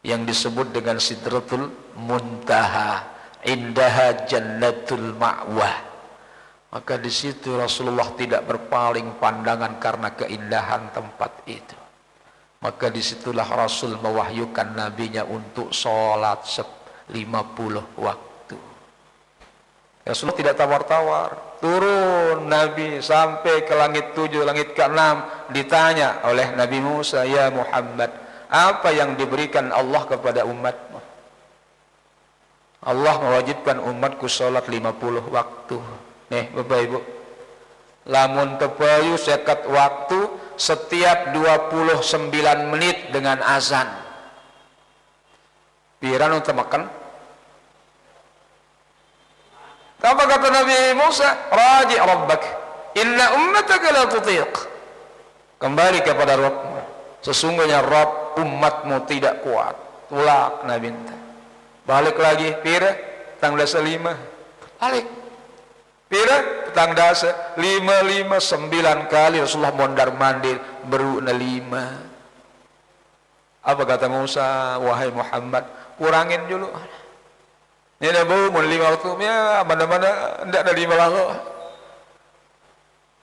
yang disebut dengan sidratul muntaha, indaha jannatul ma'wah. Maka di situ Rasulullah tidak berpaling pandangan karena keindahan tempat itu. Maka disitulah Rasul mewahyukan nabinya untuk sholat 50 waktu. Rasulullah tidak tawar-tawar. Turun Nabi sampai ke langit 7, langit ke-6, ditanya oleh Nabi Musa, ya Muhammad, apa yang diberikan Allah kepada umatmu? Allah mewajibkan umatku sholat 50 waktu. Nih Bapak Ibu, lamun tepayu sekat waktu setiap 29 menit dengan azan. Piran untuk makan? Apa kata Nabi Musa? Raji' rabbak, inna ummataka la tutiq. Kembali kepada Rabbmu. Sesungguhnya Rabb umatmu tidak kuat. Tulak Nabi minta. Balik lagi, pira tanggal 5. Balik. Pira tanggal 5, 9 kali Rasulullah mondar mandir beru 5. Apa kata Musa? Wahai Muhammad, kurangin dulu. Ini ada bau mau 5 waktu, ya mana-mana tidak ada 5 lalu.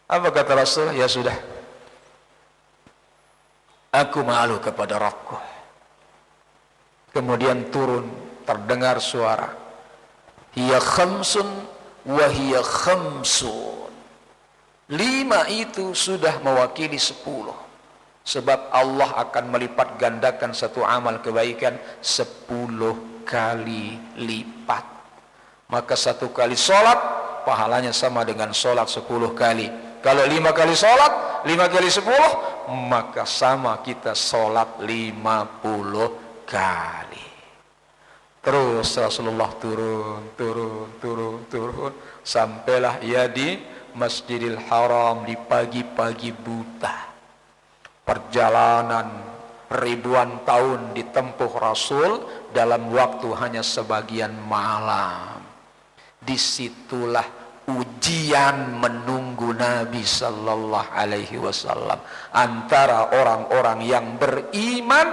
Apa kata Rasul? Ya sudah, aku malu kepada Rabbku. Kemudian turun, terdengar suara, hiya khamsun wa hiya khamsun. 5 itu sudah mewakili 10. Sebab Allah akan melipat gandakan satu amal kebaikan 10 kali lipat. Maka 1 kali sholat pahalanya sama dengan sholat 10 kali. Kalau 5 kali sholat, 5 kali 10, maka sama kita sholat 50 kali. Terus Rasulullah turun, sampailah ia di Masjidil Haram di pagi-pagi buta. Perjalanan ribuan tahun ditempuh Rasul dalam waktu hanya sebagian malam. Disitulah ujian menunggu Nabi Sallallahu Alaihi Wasallam antara orang-orang yang beriman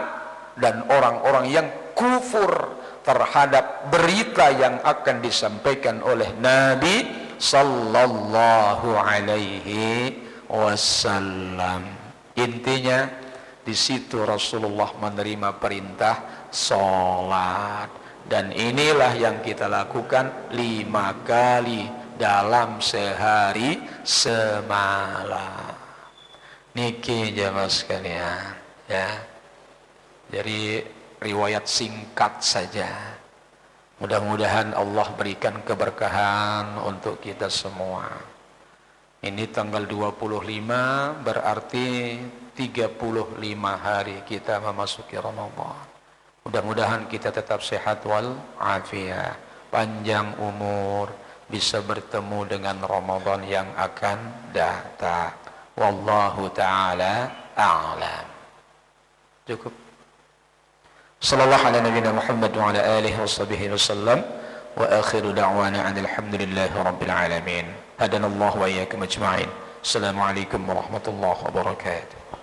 dan orang-orang yang kufur terhadap berita yang akan disampaikan oleh Nabi Sallallahu Alaihi wasallam. Intinya di situ Rasulullah menerima perintah sholat, dan inilah yang kita lakukan 5 kali dalam sehari semalam. Niki jamaah sekalian ya. Jadi riwayat singkat saja. Mudah-mudahan Allah berikan keberkahan untuk kita semua. Ini tanggal 25 berarti 35 hari kita memasuki Ramadan. Mudah-mudahan kita tetap sehat wal afiat, panjang umur, bisa bertemu dengan Ramadan yang akan datang. Wallahu ta'ala a'lam. Cukup. Sallallahu ala nabiyina Muhammad wa ala alihi wa sahbihi wasallam. Wa akhiru da'wana alhamdulillahi rabbil alamin. Hadanallahu wa iyyakum ajma'in. Assalamualaikum warahmatullahi wabarakatuh.